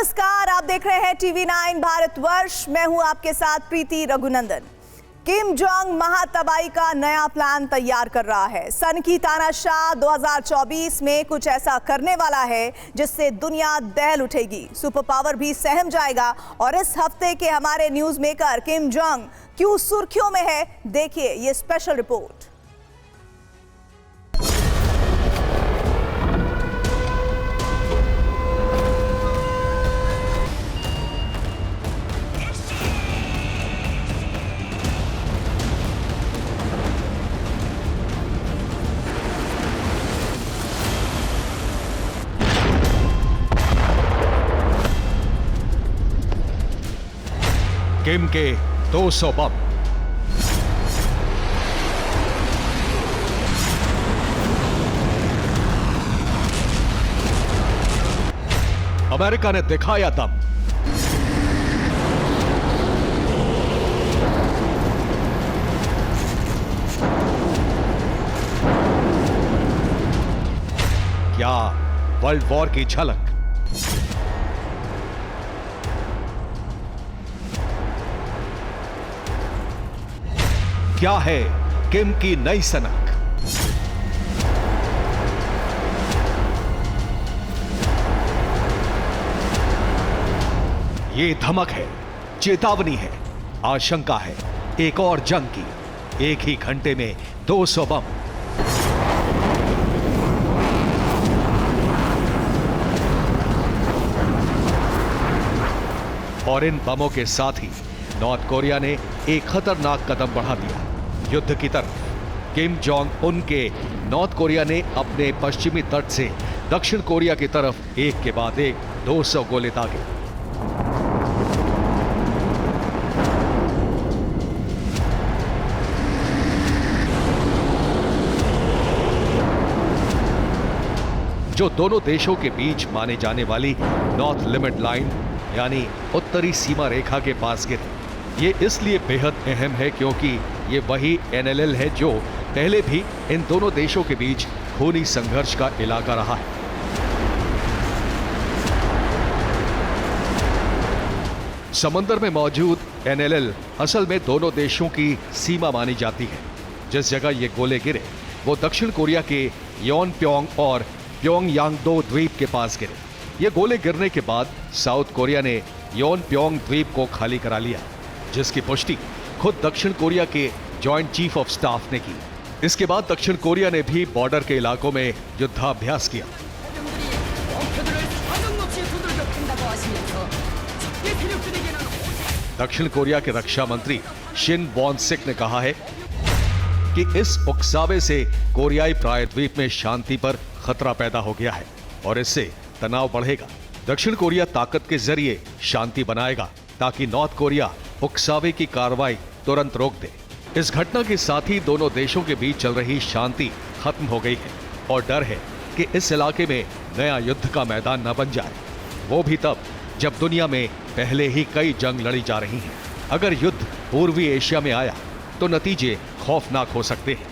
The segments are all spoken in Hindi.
नमस्कार, आप देख रहे हैं टीवी 9 भारतवर्ष। मैं हूं आपके साथ प्रीति रघुनंदन। किम जोंग महातबाही का नया प्लान तैयार कर रहा है। सन की तानाशाह 2024 में कुछ ऐसा करने वाला है जिससे दुनिया दहल उठेगी, सुपर पावर भी सहम जाएगा। और इस हफ्ते के हमारे न्यूज मेकर किम जोंग क्यों सुर्खियों में है, देखिए ये स्पेशल रिपोर्ट। किम के 200 बम। अमेरिका ने दिखाया दम। क्या वर्ल्ड वॉर की झलक। क्या है किम की नई सनक। ये धमक है, चेतावनी है, आशंका है एक और जंग की। एक ही घंटे में 200 बम। और इन बमों के साथ ही नॉर्थ कोरिया ने एक खतरनाक कदम बढ़ा दिया युद्ध की तरफ। किम जोंग उन के नॉर्थ कोरिया ने अपने पश्चिमी तट से दक्षिण कोरिया की तरफ एक के बाद एक 200 गोले दागे। जो दोनों देशों के बीच माने जाने वाली नॉर्थ लिमिट लाइन यानी उत्तरी सीमा रेखा के पास गिरे। ये इसलिए बेहद अहम है क्योंकि ये वही NLL है जो पहले भी इन दोनों देशों के बीच खूनी संघर्ष का इलाका रहा है। समंदर में मौजूद NLL असल में दोनों देशों की सीमा मानी जाती है। जिस जगह ये गोले गिरे वो दक्षिण कोरिया के योनप्योंग और प्योंगयांग-do द्वीप के पास गिरे। ये गोले गिरने के बाद साउथ कोरिया ने योनप्योंग द्वीप को खाली करा लिया, जिसकी पुष्टि खुद दक्षिण कोरिया के जॉइंट चीफ ऑफ स्टाफ ने की। इसके बाद दक्षिण कोरिया ने भी बॉर्डर के इलाकों में युद्धाभ्यास किया। दक्षिण कोरिया के रक्षा मंत्री शिन वॉन-सिक ने कहा है कि इस उकसावे से कोरियाई प्रायद्वीप में शांति पर खतरा पैदा हो गया है और इससे तनाव बढ़ेगा। दक्षिण कोरिया ताकत के जरिए शांति बनाएगा ताकि नॉर्थ कोरिया उकसावे की कार्रवाई तुरंत रोक दे। इस घटना के साथ ही दोनों देशों के बीच चल रही शांति खत्म हो गई है और डर है कि इस इलाके में नया युद्ध का मैदान न बन जाए, वो भी तब जब दुनिया में पहले ही कई जंग लड़ी जा रही हैं। अगर युद्ध पूर्वी एशिया में आया तो नतीजे खौफनाक हो सकते हैं।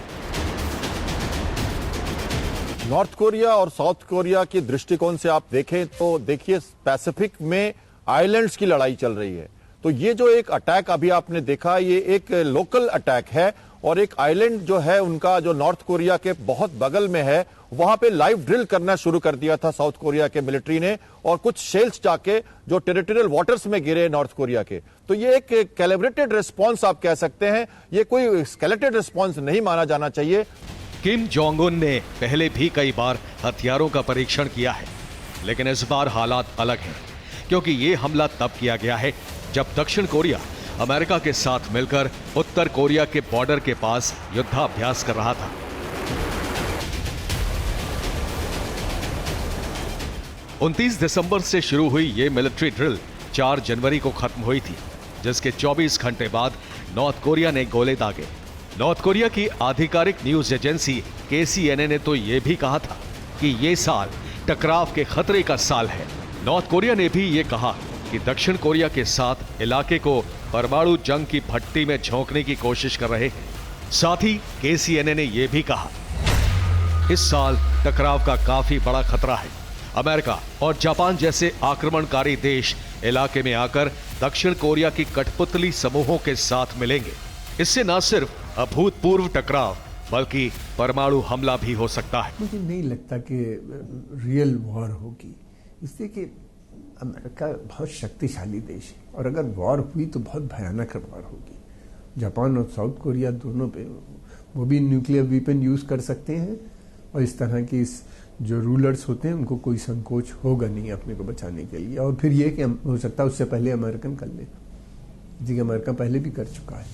नॉर्थ कोरिया और साउथ कोरिया के दृष्टिकोण से आप देखें तो देखिए पैसिफिक में आइलैंड्स की लड़ाई चल रही है। तो ये जो एक अटैक अभी आपने देखा ये एक लोकल अटैक है और एक आइलैंड जो है उनका जो नॉर्थ कोरिया के बहुत बगल में है वहां पे लाइव ड्रिल करना शुरू कर दिया था साउथ कोरिया के मिलिट्री ने और कुछ शेल्स जाके जो टेरिटोरियल वाटर्स में गिरे नॉर्थ कोरिया के। तो ये एक कैलिब्रेटेड रिस्पॉन्स आप कह सकते हैं, ये कोई स्केलेटेड रिस्पॉन्स नहीं माना जाना चाहिए। किम जोंग उन ने पहले भी कई बार हथियारों का परीक्षण किया है, लेकिन इस बार हालात अलग हैं क्योंकि ये हमला तब किया गया है जब दक्षिण कोरिया अमेरिका के साथ मिलकर उत्तर कोरिया के बॉर्डर के पास युद्धाभ्यास कर रहा था। 29 दिसंबर से शुरू हुई ये मिलिट्री ड्रिल 4 जनवरी को खत्म हुई थी, जिसके 24 घंटे बाद नॉर्थ कोरिया ने गोले दागे। नॉर्थ कोरिया की आधिकारिक न्यूज एजेंसी KCNA ने तो यह भी कहा था कि ये साल टकराव के खतरे का साल है। नॉर्थ कोरिया ने भी ये कहा कि दक्षिण कोरिया के साथ इलाके को परमाणु जंग की भट्टी में झोंकने की कोशिश कर रहे हैं। साथ ही KCNA ने यह भी कहा इस साल टकराव का काफी बड़ा खतरा है अमेरिका और जापान जैसे आक्रमणकारी देश इलाके में आकर दक्षिण कोरिया की कठपुतली समूहों के साथ मिलेंगे। इससे न सिर्फ अभूतपूर्व टकराव बल्कि परमाणु हमला भी हो सकता है। मुझे नहीं लगता कि रियल वॉर होगी, इसलिए कि अमेरिका बहुत शक्तिशाली देश है और अगर वॉर हुई तो बहुत भयानक वॉर होगी। जापान और साउथ कोरिया दोनों पे वो भी न्यूक्लियर वेपन यूज कर सकते हैं और इस तरह की जो रूलर्स होते हैं उनको कोई संकोच होगा नहीं अपने को बचाने के लिए। और फिर ये कि हो सकता है उससे पहले अमेरिकन कर ले, जी अमेरिका पहले भी कर चुका है।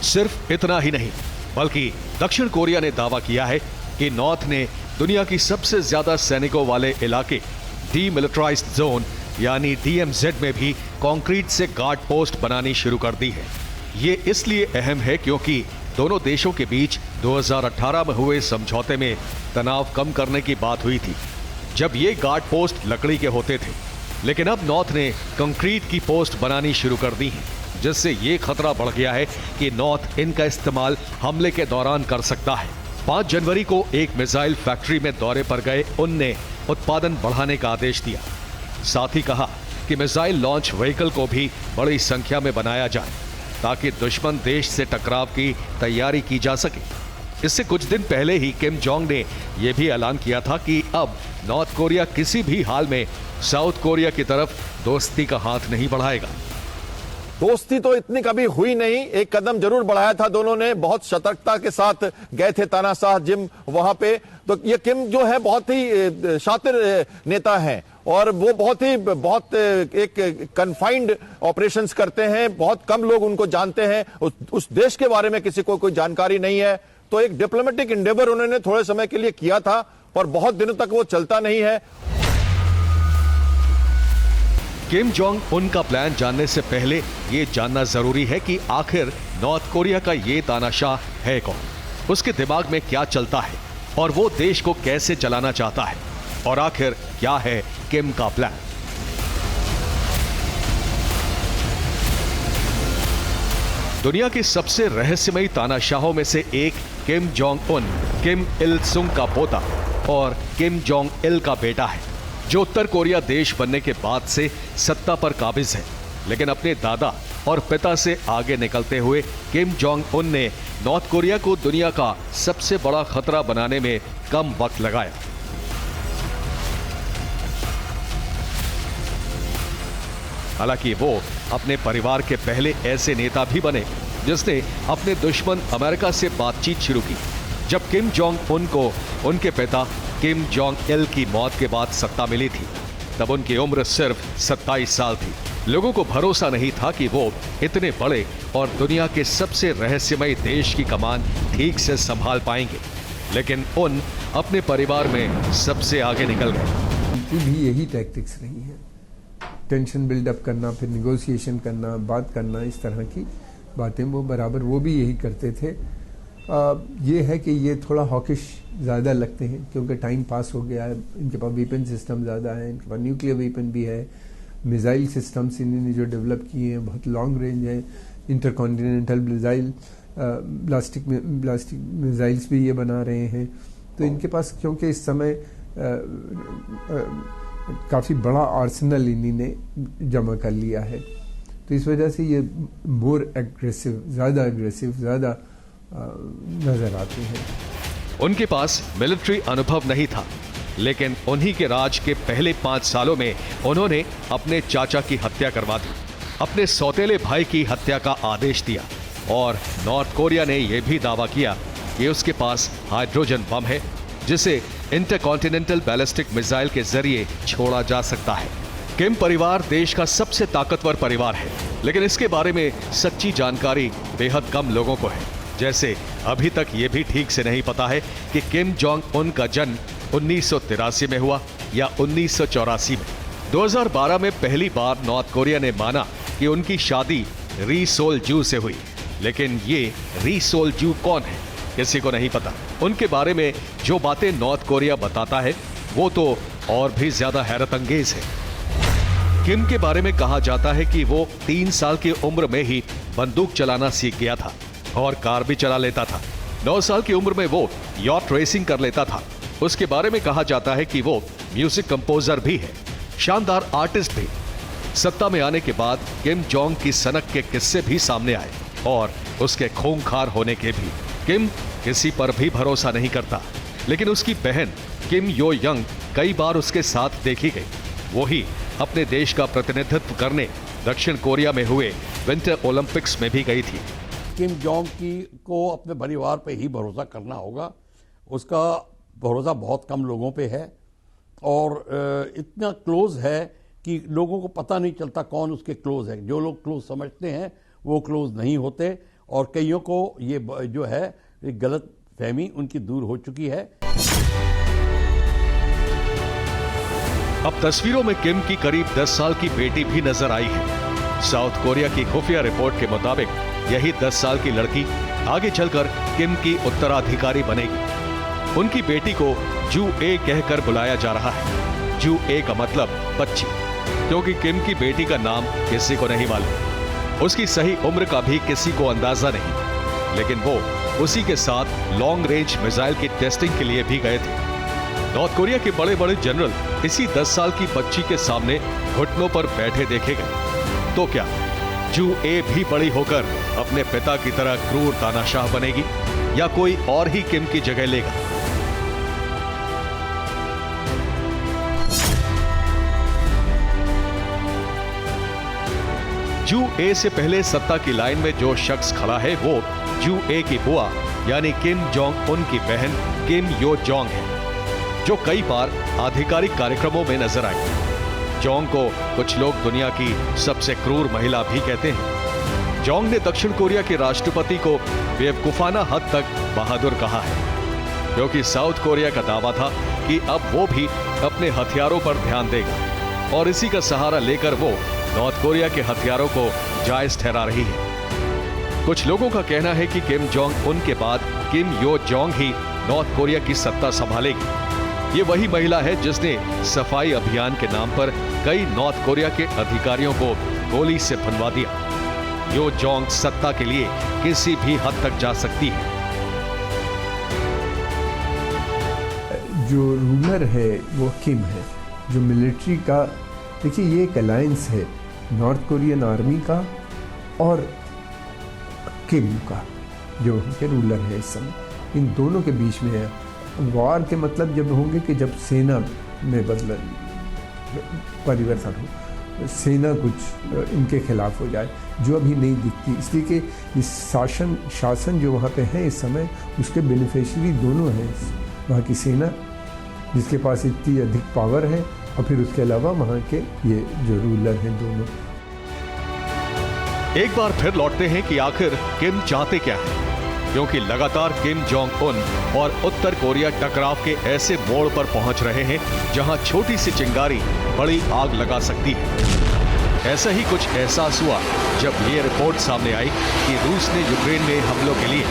सिर्फ इतना ही नहीं बल्कि दक्षिण कोरिया ने दावा किया है कि नॉर्थ ने दुनिया की सबसे ज्यादा सैनिकों वाले इलाके डीमिलिटराइज्ड जोन यानी डीएमजेड में भी कंक्रीट से गार्ड पोस्ट बनानी शुरू कर दी है। ये इसलिए अहम है क्योंकि दोनों देशों के बीच 2018 में हुए समझौते में तनाव कम करने की बात हुई थी, जब ये गार्ड पोस्ट लकड़ी के होते थे। लेकिन अब नॉर्थ ने कंक्रीट की पोस्ट बनानी शुरू कर दी है, जिससे ये खतरा बढ़ गया है कि नॉर्थ इनका इस्तेमाल हमले के दौरान कर सकता है। 5 जनवरी को एक मिसाइल फैक्ट्री में दौरे पर गए उनने उत्पादन बढ़ाने का आदेश दिया। साथ ही कहा कि मिसाइल लॉन्च व्हीकल को भी बड़ी संख्या में बनाया जाए ताकि दुश्मन देश से टकराव की तैयारी की जा सके। इससे कुछ दिन पहले ही किम जोंग ने यह भी ऐलान किया था कि अब नॉर्थ कोरिया किसी भी हाल में साउथ कोरिया की तरफ दोस्ती का हाथ नहीं बढ़ाएगा। दोस्ती तो इतनी कभी हुई नहीं, एक कदम जरूर बढ़ाया था दोनों ने, बहुत सतर्कता के साथ गए थे तानाशाह जिम वहां पे। तो ये किम जो है बहुत ही शातिर नेता हैं और वो बहुत एक कन्फाइंड ऑपरेशंस करते हैं, बहुत कम लोग उनको जानते हैं, उस देश के बारे में किसी को कोई जानकारी नहीं है। तो एक डिप्लोमेटिक इंडेवर उन्होंने थोड़े समय के लिए किया था पर बहुत दिनों तक वो चलता नहीं है। किम जोंग उन का प्लान जानने से पहले ये जानना जरूरी है कि आखिर नॉर्थ कोरिया का ये तानाशाह है कौन, उसके दिमाग में क्या चलता है और वो देश को कैसे चलाना चाहता है, और आखिर क्या है किम का प्लान। दुनिया के सबसे रहस्यमयी तानाशाहों में से एक किम जोंग उन, किम इल सुंग का पोता और किम जोंग इल का बेटा है, जो उत्तर कोरिया देश बनने के बाद से सत्ता पर काबिज है। लेकिन अपने दादा और पिता से आगे निकलते हुए किम जोंग उन ने नॉर्थ कोरिया को दुनिया का सबसे बड़ा खतरा बनाने में कम वक्त लगाया। हालांकि वो अपने परिवार के पहले ऐसे नेता भी बने जिसने अपने दुश्मन अमेरिका से बातचीत शुरू की। जब किम जोंग उन को उनके पिता किम जोंग इल की मौत के बाद सत्ता मिली थी, तब उनकी उम्र सिर्फ 27 साल थी। लोगों को भरोसा नहीं था कि वो इतने बड़े और दुनिया के सबसे रहस्यमयी देश की कमान ठीक से संभाल पाएंगे। लेकिन उन अपने परिवार में सबसे आगे निकल गए। उनकी भी यही टैक्टिक्स रही है, टेंशन बिल्डअप करना, फिर निगोशिएशन करना, बात करना, इस तरह की बातें वो बराबर वो भी यही करते थे। ये है कि ये थोड़ा हॉकिश ज़्यादा लगते हैं क्योंकि टाइम पास हो गया है, इनके पास वेपन सिस्टम ज़्यादा है, इनके पास न्यूक्लियर वेपन भी है, मिसाइल सिस्टम्स इन्होंने जो डेवलप किए हैं बहुत लॉन्ग रेंज है, इंटरकॉन्टिनेंटल मिसाइल, ब्लास्टिक मिसाइल्स भी ये बना रहे हैं। तो इनके पास क्योंकि इस समय काफ़ी बड़ा आर्सेनल इन्होंने जमा कर लिया है, तो इस वजह से ये मोर एग्रेसिव, ज़्यादा नजर आते हैं। उनके पास मिलिट्री अनुभव नहीं था, लेकिन उन्हीं के राज के पहले 5 सालों में उन्होंने अपने चाचा की हत्या करवा दी, अपने सौतेले भाई की हत्या का आदेश दिया और नॉर्थ कोरिया ने यह भी दावा किया कि उसके पास हाइड्रोजन बम है जिसे इंटरकॉन्टिनेंटल बैलिस्टिक मिसाइल के जरिए छोड़ा जा सकता है। किम परिवार देश का सबसे ताकतवर परिवार है, लेकिन इसके बारे में सच्ची जानकारी बेहद कम लोगों को है। जैसे अभी तक ये भी ठीक से नहीं पता है कि किम जोंग उन का जन्म 1983 में हुआ या 1984 में। 2012 में पहली बार नॉर्थ कोरिया ने माना कि उनकी शादी री सोल जू से हुई, लेकिन ये री सोल जू कौन है किसी को नहीं पता। उनके बारे में जो बातें नॉर्थ कोरिया बताता है वो तो और भी ज्यादा हैरत अंगेज है। किम के बारे में कहा जाता है कि वो 3 साल की उम्र में ही बंदूक चलाना सीख गया था और कार भी चला लेता था। 9 साल की उम्र में वो यॉट रेसिंग कर लेता था उसके बारे में कहा जाता है कि वो म्यूजिक कंपोजर भी है, शानदार आर्टिस्ट भी। सत्ता में आने के बाद किम जोंग की सनक के किस्से भी सामने आए और उसके खूंखार होने के भी। किम किसी पर भी भरोसा नहीं करता, लेकिन उसकी बहन किम यो यंग कई बार उसके साथ देखी गई। वो ही अपने देश का प्रतिनिधित्व करने दक्षिण कोरिया में हुए विंटर ओलंपिक्स में भी गई थी। किम जोंग को अपने परिवार पे ही भरोसा करना होगा। उसका भरोसा बहुत कम लोगों पे है और इतना क्लोज है कि लोगों को पता नहीं चलता कौन उसके क्लोज है। जो लोग क्लोज समझते हैं वो क्लोज नहीं होते और कईयों को ये जो है गलत फहमी उनकी दूर हो चुकी है। अब तस्वीरों में किम की करीब 10 साल की बेटी भी नजर आई है। साउथ कोरिया की खुफिया रिपोर्ट के मुताबिक यही 10 साल की लड़की आगे चलकर किम की उत्तराधिकारी बनेगी। उनकी बेटी को जू ए कहकर बुलाया जा रहा है। जू ए का मतलब बच्ची, क्योंकि किम की बेटी का नाम किसी को नहीं मालूम। उसकी सही उम्र का भी किसी को अंदाजा नहीं, लेकिन वो उसी के साथ लॉन्ग रेंज मिसाइल की टेस्टिंग के लिए भी गए थे। नॉर्थ कोरिया के बड़े बड़े जनरल इसी 10 साल की बच्ची के सामने घुटनों पर बैठे देखे गए। तो क्या जू ए भी बड़ी होकर अपने पिता की तरह क्रूर तानाशाह बनेगी या कोई और ही किम की जगह लेगा? जू ए से पहले सत्ता की लाइन में जो शख्स खड़ा है वो जू ए की बुआ यानी किम जोंग उन की बहन किम यो जोंग है, जो कई बार आधिकारिक कार्यक्रमों में नजर आई। जोंग को कुछ लोग दुनिया की सबसे क्रूर महिला भी कहते हैं। जोंग ने दक्षिण कोरिया के राष्ट्रपति को बेवकूफाना हद तक बहादुर कहा है, क्योंकि साउथ कोरिया का दावा था कि अब वो भी अपने हथियारों पर ध्यान देगा और इसी का सहारा लेकर वो नॉर्थ कोरिया के हथियारों को जायज ठहरा रही है। कुछ लोगों का कहना है कि किम जोंग उन के बाद किम यो जोंग ही नॉर्थ कोरिया की सत्ता संभालेगी। ये वही महिला है जिसने सफाई अभियान के नाम पर कई नॉर्थ कोरिया के अधिकारियों को गोली से भुनवा दिया। यो जोंग सत्ता के लिए किसी भी हद तक जा सकती है। जो रूलर है वो किम है। जो मिलिट्री का, देखिए ये एक अलायंस है नॉर्थ कोरियन आर्मी का और किम का, जो उनके रूलर है इस समय। इन दोनों के बीच में है। वॉर के मतलब जब होंगे कि जब सेना में परिवर्तन हो, सेना कुछ इनके खिलाफ हो जाए, जो अभी नहीं दिखती। इसलिए कि इस शासन जो वहाँ पे है इस समय, उसके बेनिफिशियरी दोनों हैं। वहाँ की सेना जिसके पास इतनी अधिक पावर है और फिर उसके अलावा वहाँ के ये जो रूलर हैं दोनों। एक बार फिर लौटते हैं कि आखिर किम चाहते क्या है, क्योंकि लगातार किम जोंग उन और उत्तर कोरिया टकराव के ऐसे मोड़ पर पहुंच रहे हैं जहां छोटी सी चिंगारी बड़ी आग लगा सकती है। ऐसा ही कुछ एहसास हुआ जब ये रिपोर्ट सामने आई कि रूस ने यूक्रेन में हमलों के लिए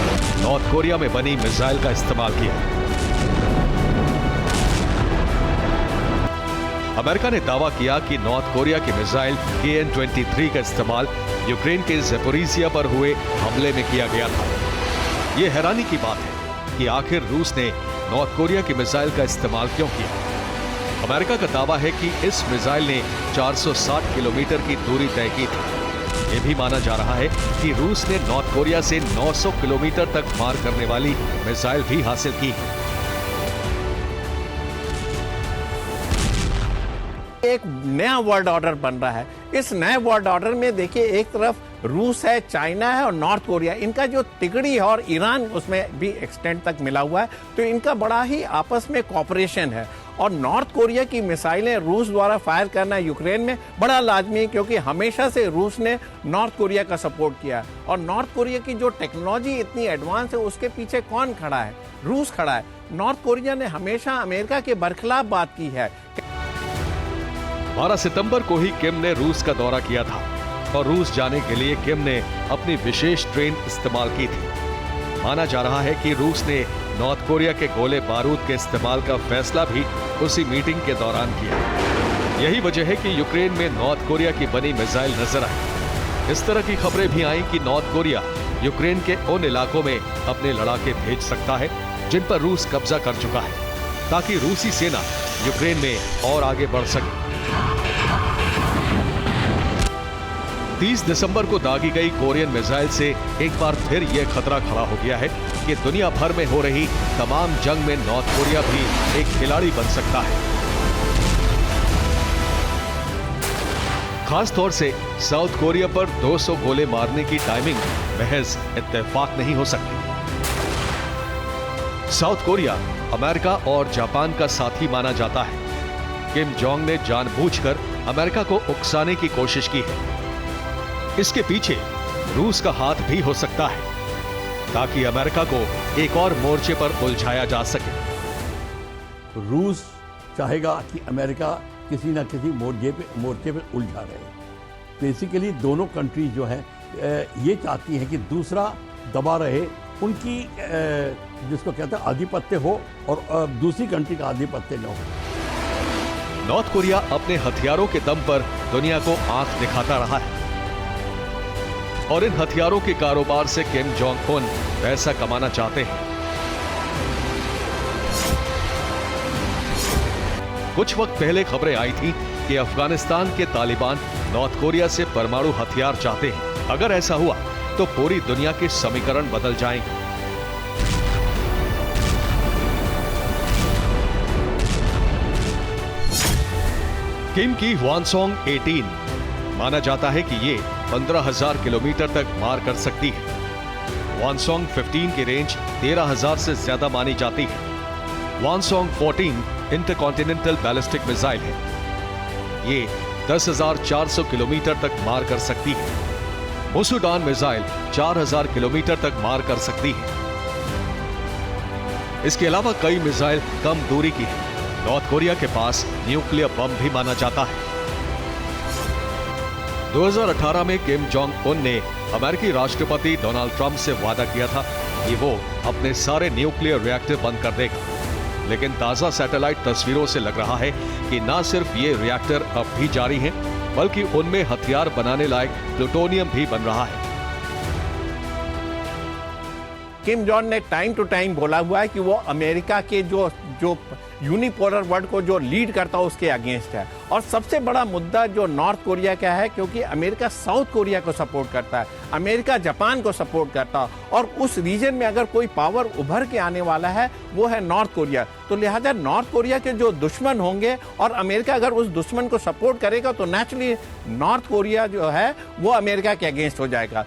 नॉर्थ कोरिया में बनी मिसाइल का इस्तेमाल किया। अमेरिका ने दावा किया कि नॉर्थ कोरिया की मिसाइल KN-23 का इस्तेमाल यूक्रेन के ज़पोरिजिया पर हुए हमले में किया गया था। ये हैरानी की बात है कि आखिर रूस ने नॉर्थ कोरिया की मिसाइल का इस्तेमाल क्यों किया। अमेरिका का दावा है कि इस मिसाइल ने 460 किलोमीटर की दूरी तय की थी। ये भी माना जा रहा है कि रूस ने नॉर्थ कोरिया से 900 किलोमीटर तक मार करने वाली मिसाइल भी हासिल की है। एक नया वर्ल्ड ऑर्डर बन रहा है। इस नए वर्ल्ड ऑर्डर में देखिए, एक तरफ रूस है, चाइना है और नॉर्थ कोरिया, इनका जो तिगड़ी है, और ईरान उसमें भी एक्सटेंड तक मिला हुआ है। तो इनका बड़ा ही आपस में कॉपरेशन है। और नॉर्थ कोरिया की मिसाइलें रूस द्वारा फायर करना यूक्रेन में बड़ा लाजमी है, क्योंकि हमेशा से रूस ने नॉर्थ कोरिया का सपोर्ट किया। और नॉर्थ कोरिया की जो टेक्नोलॉजी इतनी एडवांस है, उसके पीछे कौन खड़ा है? रूस खड़ा है। नॉर्थ कोरिया ने हमेशा अमेरिका के बरखिलाफ बात की है। 12 सितंबर को ही किम ने रूस का दौरा किया था और रूस जाने के लिए किम ने अपनी विशेष ट्रेन इस्तेमाल की थी। माना जा रहा है कि रूस ने नॉर्थ कोरिया के गोले बारूद के इस्तेमाल का फैसला भी उसी मीटिंग के दौरान किया। यही वजह है कि यूक्रेन में नॉर्थ कोरिया की बनी मिसाइल नजर आई। इस तरह की खबरें भी आईं कि नॉर्थ कोरिया यूक्रेन के उन इलाकों में अपने लड़ाके भेज सकता है जिन पर रूस कब्जा कर चुका है। ताकि रूसी सेना यूक्रेन में और आगे बढ़ सके। 30 दिसंबर को दागी गई कोरियन मिसाइल से एक बार फिर यह खतरा खड़ा हो गया है कि दुनिया भर में हो रही तमाम जंग में नॉर्थ कोरिया भी एक खिलाड़ी बन सकता है। खास तौर से साउथ कोरिया पर 200 गोले मारने की टाइमिंग महज इत्तेफाक नहीं हो सकती। साउथ कोरिया अमेरिका और जापान का साथी माना जाता है। किम जोंग ने जानबूझकर अमेरिका को उकसाने की कोशिश की है। इसके पीछे रूस का हाथ भी हो सकता है ताकि अमेरिका को एक और मोर्चे पर उलझाया जा सके। रूस चाहेगा कि अमेरिका किसी ना किसी मोर्चे पे उलझा रहे। बेसिकली दोनों कंट्रीज जो है ये चाहती हैं कि दूसरा दबा रहे, उनकी जिसको कहते हैं आधिपत्य हो और दूसरी कंट्री का आधिपत्य न हो। नॉर्थ कोरिया अपने हथियारों के दम पर दुनिया को आंख दिखाता रहा है और इन हथियारों के कारोबार से किम जोंग उन पैसा कमाना चाहते हैं। कुछ वक्त पहले खबरें आई थी कि अफगानिस्तान के तालिबान नॉर्थ कोरिया से परमाणु हथियार चाहते हैं। अगर ऐसा हुआ तो पूरी दुनिया के समीकरण बदल जाएंगे। किम की हवानसोंग 18 माना जाता है कि ये 15,000 किलोमीटर तक मार कर सकती है। हवानसोंग 15 की रेंज 13,000 से ज्यादा मानी जाती है। हवानसोंग 14 इंटरकॉन्टिनेंटल बैलिस्टिक मिसाइल है। ये 10,400 किलोमीटर तक मार कर सकती है। मुसुडान मिसाइल 4,000 किलोमीटर तक मार कर सकती है। इसके अलावा कई मिसाइल कम दूरी की है। नॉर्थ कोरिया के पास न्यूक्लियर बम भी माना जाता है। 2018 में किम जोंग उन ने अमेरिकी राष्ट्रपति डोनाल्ड ट्रंप से वादा किया था कि वो अपने सारे न्यूक्लियर रिएक्टर बंद कर देगा। लेकिन ताजा सैटेलाइट तस्वीरों से लग रहा है कि न सिर्फ ये रिएक्टर अब भी जारी हैं, बल्कि उनमें हथियार बनाने लायक प्लूटोनियम भी बन रहा है। किम जोंग ने टाइम टू टाइम बोला हुआ है कि वो अमेरिका के जो यूनिपोलर वर्ल्ड को जो लीड करता है उसके अगेंस्ट है। और सबसे बड़ा मुद्दा जो नॉर्थ कोरिया का है, क्योंकि अमेरिका साउथ कोरिया को सपोर्ट करता है, अमेरिका जापान को सपोर्ट करता है, और उस रीजन में अगर कोई पावर उभर के आने वाला है वो है नॉर्थ कोरिया। तो लिहाजा नॉर्थ कोरिया के जो दुश्मन होंगे और अमेरिका अगर उस दुश्मन को सपोर्ट करेगा तो नेचुरली नॉर्थ कोरिया जो है वो अमेरिका के अगेंस्ट हो जाएगा।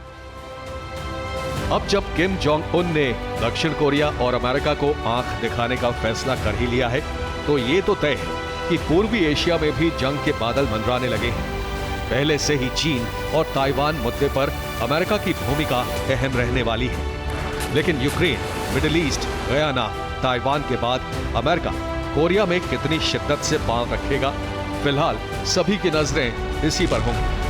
अब जब किम जोंग उन ने दक्षिण कोरिया और अमेरिका को आंख दिखाने का फैसला कर ही लिया है, तो ये तो तय है कि पूर्वी एशिया में भी जंग के बादल मंडराने लगे हैं। पहले से ही चीन और ताइवान मुद्दे पर अमेरिका की भूमिका अहम रहने वाली है। लेकिन Ukraine, middle east, Guyana, Taiwan के बाद अमेरिका कोरिया में कितनी शिद्दत से पांव रखेगा, फिलहाल सभी की नजरें इसी पर होंगी।